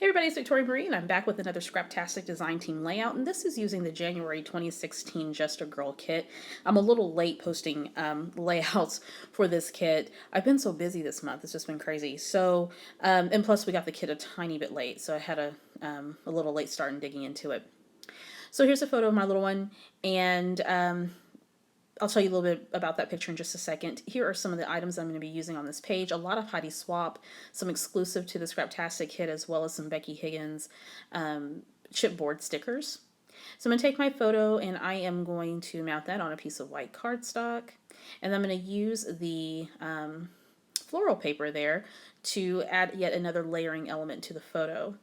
Hey everybody, it's Victoria Marie, and I'm back with another Scraptastic Design Team layout, and this is using the January 2016 Just a Girl kit. I'm a little late posting layouts for this kit. I've been so busy this month, it's just been crazy. So, and plus we got the kit a tiny bit late, so I had a little late start in digging into it. So here's a photo of my little one, and I'll tell you a little bit about that picture in just a second. Here are some of the items I'm going to be using on this page. A lot of Heidi Swap, some exclusive to the Scraptastic kit, as well as some Becky Higgins chipboard stickers. So I'm going to take my photo and I am going to mount that on a piece of white cardstock. And I'm going to use the floral paper there to add yet another layering element to the photo.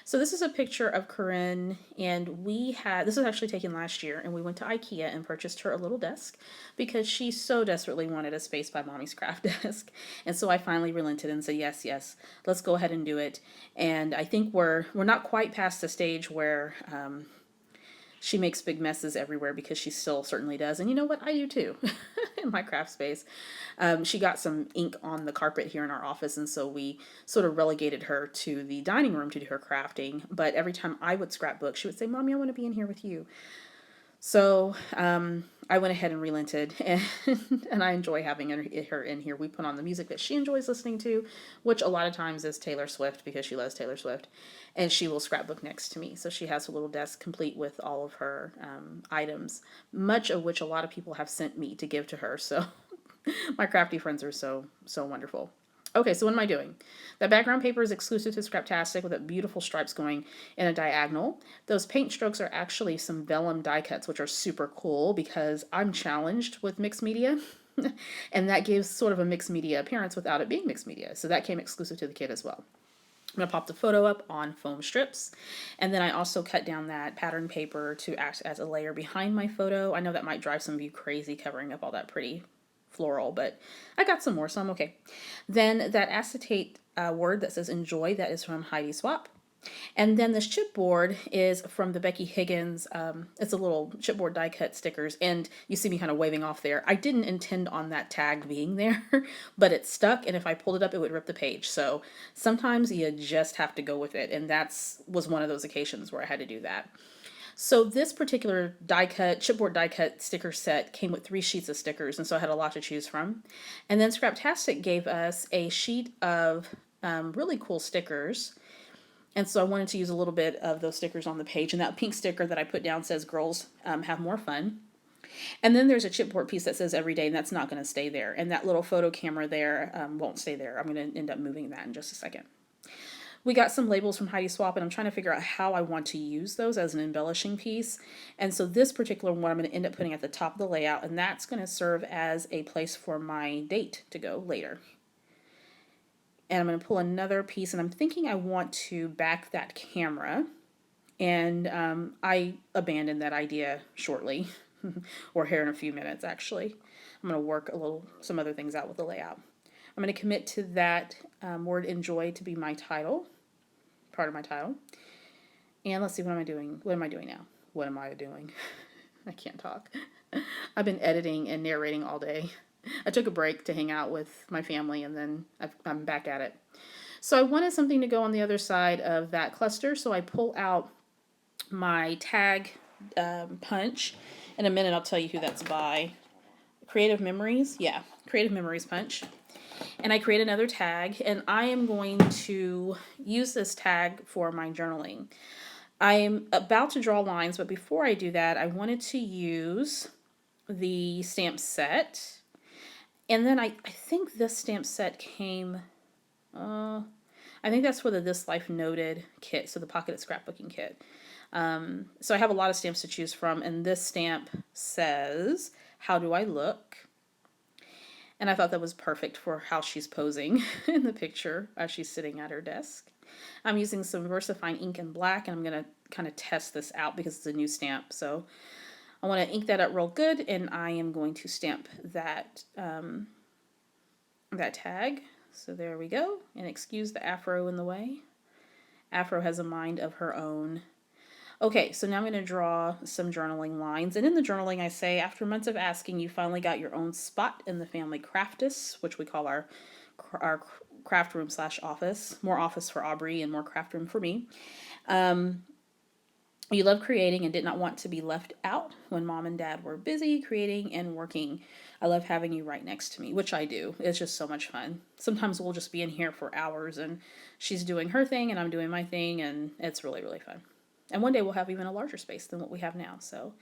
So this is a picture of Corinne, and this was actually taken last year, and we went to IKEA and purchased her a little desk because she so desperately wanted a Space by Mommy's craft desk. And so I finally relented and said, yes, let's go ahead and do it. And I think we're not quite past the stage where she makes big messes everywhere, because she still certainly does. And you know what? I do too in my craft space. She got some ink on the carpet here in our office, and so we sort of relegated her to the dining room to do her crafting. But every time I would scrapbook, she would say, "Mommy, I want to be in here with you." So I went ahead and relented, and I enjoy having her in here. We put on the music that she enjoys listening to, which a lot of times is Taylor Swift, because she loves Taylor Swift, and she will scrapbook next to me. So she has a little desk complete with all of her items, much of which a lot of people have sent me to give to her. So my crafty friends are so wonderful. Okay, so what am I doing? That background paper is exclusive to Scraptastic with that beautiful stripes going in a diagonal. Those paint strokes are actually some vellum die cuts, which are super cool because I'm challenged with mixed media. And that gives sort of a mixed media appearance without it being mixed media. So that came exclusive to the kit as well. I'm going to pop the photo up on foam strips. And then I also cut down that pattern paper to act as a layer behind my photo. I know that might drive some of you crazy covering up all that pretty floral, but I got some more, so I'm okay. Then that acetate word that says enjoy, that is from Heidi Swap. And then this chipboard is from the Becky Higgins. It's a little chipboard die cut stickers, and you see me kind of waving off there. I didn't intend on that tag being there, but it stuck, and if I pulled it up, it would rip the page. So sometimes you just have to go with it, and was one of those occasions where I had to do that. So this particular chipboard die cut sticker set came with 3 sheets of stickers, and so I had a lot to choose from. And then Scraptastic gave us a sheet of really cool stickers, and so I wanted to use a little bit of those stickers on the page. And that pink sticker that I put down says girls have more fun. And then there's a chipboard piece that says every day, and that's not going to stay there. And that little photo camera there won't stay there. I'm going to end up moving that in just a second. We got some labels from Heidi Swap, and I'm trying to figure out how I want to use those as an embellishing piece. And so this particular one I'm going to end up putting at the top of the layout, and that's going to serve as a place for my date to go later. And I'm going to pull another piece, and I'm thinking I want to back that camera, and I abandoned that idea shortly, or here in a few minutes actually. I'm going to work some other things out with the layout. I'm going to commit to that word enjoy to be my title, part of my title. And let's see, what am I doing? What am I doing now? What am I doing? I can't talk. I've been editing and narrating all day. I took a break to hang out with my family, and then I'm back at it. So I wanted something to go on the other side of that cluster, so I pull out my tag punch. In a minute I'll tell you who that's by. Creative Memories? Yeah, Creative Memories punch. And I create another tag, and I am going to use this tag for my journaling. I am about to draw lines, but before I do that, I wanted to use the stamp set. And then I think this stamp set came, I think that's for the This Life Noted kit, so the pocketed scrapbooking kit. So I have a lot of stamps to choose from, and this stamp says, "How do I look?" And I thought that was perfect for how she's posing in the picture as she's sitting at her desk. I'm using some VersaFine ink in black, and I'm going to kind of test this out because it's a new stamp. So I want to ink that up real good, and I am going to stamp that, that tag. So there we go. And excuse the afro in the way. Afro has a mind of her own. Okay, so now I'm going to draw some journaling lines. And in the journaling, I say, after months of asking, you finally got your own spot in the family craftus, which we call our craft room slash office. More office for Aubrey and more craft room for me. You love creating and did not want to be left out when mom and dad were busy creating and working. I love having you right next to me, which I do. It's just so much fun. Sometimes we'll just be in here for hours and she's doing her thing and I'm doing my thing, and it's really, really fun. And one day we'll have even a larger space than what we have now. So,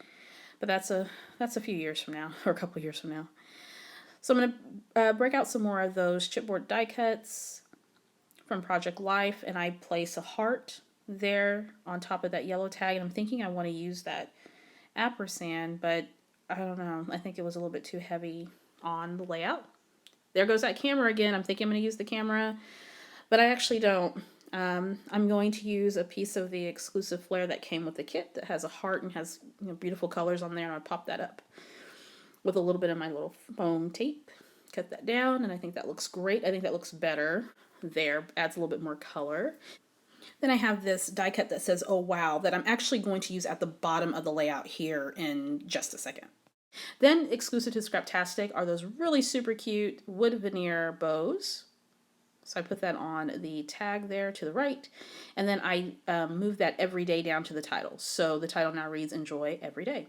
but that's a few years from now, or a couple years from now. So I'm going to break out some more of those chipboard die cuts from Project Life, and I place a heart there on top of that yellow tag, and I'm thinking I want to use that ampersand, but I don't know. I think it was a little bit too heavy on the layout. There goes that camera again. I'm thinking I'm going to use the camera, but I actually don't. I'm going to use a piece of the exclusive flare that came with the kit that has a heart and has, you know, beautiful colors on there, and I'll pop that up with a little bit of my little foam tape. Cut that down, and I think that looks great. I think that looks better there. Adds a little bit more color. Then I have this die cut that says, "Oh wow," that I'm actually going to use at the bottom of the layout here in just a second. Then exclusive to Scraptastic are those really super cute wood veneer bows. So I put that on the tag there to the right, and then I move that every day down to the title. So the title now reads "Enjoy Every Day."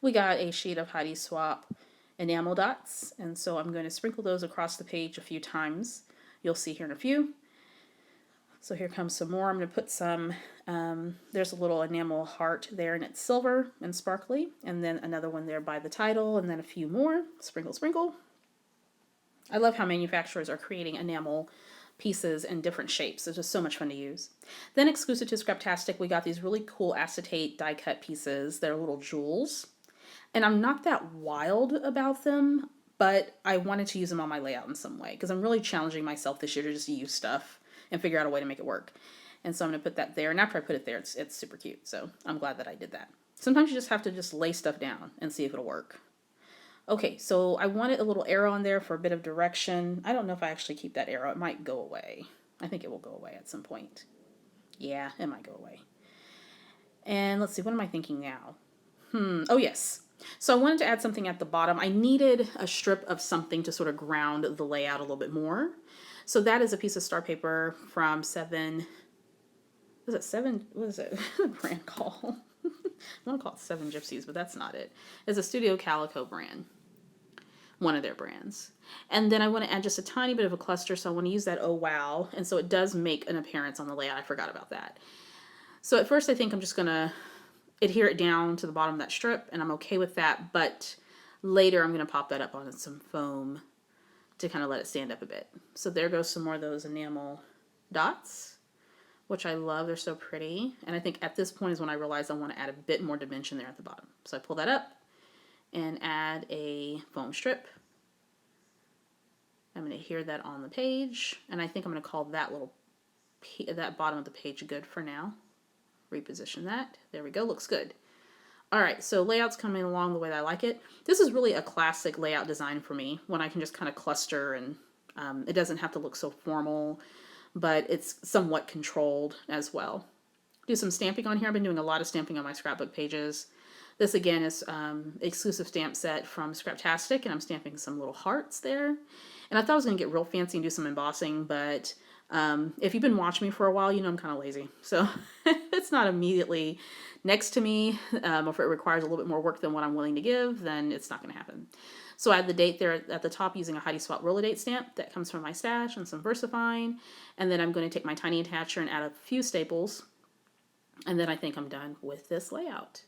We got a sheet of Heidi Swap enamel dots, and so I'm going to sprinkle those across the page a few times. You'll see here in a few. So here comes some more. I'm going to put some, there's a little enamel heart there, and it's silver and sparkly, and then another one there by the title, and then a few more. Sprinkle, sprinkle. I love how manufacturers are creating enamel pieces in different shapes. It's just so much fun to use. Then exclusive to Scraptastic, we got these really cool acetate die cut pieces. They're little jewels, and I'm not that wild about them, but I wanted to use them on my layout in some way because I'm really challenging myself this year to just use stuff and figure out a way to make it work. And so I'm going to put that there. And after I put it there, it's super cute. So I'm glad that I did that. Sometimes you just have to just lay stuff down and see if it'll work. Okay, so I wanted a little arrow on there for a bit of direction. I don't know if I actually keep that arrow. It might go away. I think it will go away at some point. Yeah, it might go away. And let's see, what am I thinking now? Oh, yes. So I wanted to add something at the bottom. I needed a strip of something to sort of ground the layout a little bit more. So that is a piece of star paper from Seven. Was it Seven? What is it? What is the brand called? I want to call it Seven Gypsies, but that's not it. It's a Studio Calico brand. One of their brands. And then I want to add just a tiny bit of a cluster, so I want to use that "Oh wow." And so it does make an appearance on the layout. I forgot about that. So at first I think I'm just going to adhere it down to the bottom of that strip, and I'm okay with that, but later I'm going to pop that up on some foam to kind of let it stand up a bit. So there goes some more of those enamel dots, which I love. They're so pretty. And I think at this point is when I realized I want to add a bit more dimension there at the bottom. So I pull that up and add a foam strip. I'm going to adhere that on the page, and I think I'm going to call that that bottom of the page good for now. Reposition that. There we go. Looks good. All right, so layout's coming along the way that I like it. This is really a classic layout design for me, when I can just kind of cluster, and it doesn't have to look so formal, but it's somewhat controlled as well. Do some stamping on here. I've been doing a lot of stamping on my scrapbook pages. This again is exclusive stamp set from Scraptastic, and I'm stamping some little hearts there. And I thought I was going to get real fancy and do some embossing, but if you've been watching me for a while, you know I'm kind of lazy. So it's not immediately next to me, or if it requires a little bit more work than what I'm willing to give, then it's not going to happen. So I add the date there at the top using a Heidi Swap roller date stamp that comes from my stash and some VersaFine. And then I'm going to take my tiny attacher and add a few staples. And then I think I'm done with this layout.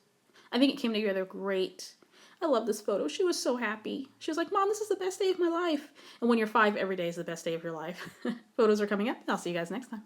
I think it came together great. I love this photo. She was so happy. She was like, "Mom, this is the best day of my life." And when you're 5, every day is the best day of your life. Photos are coming up. I'll see you guys next time.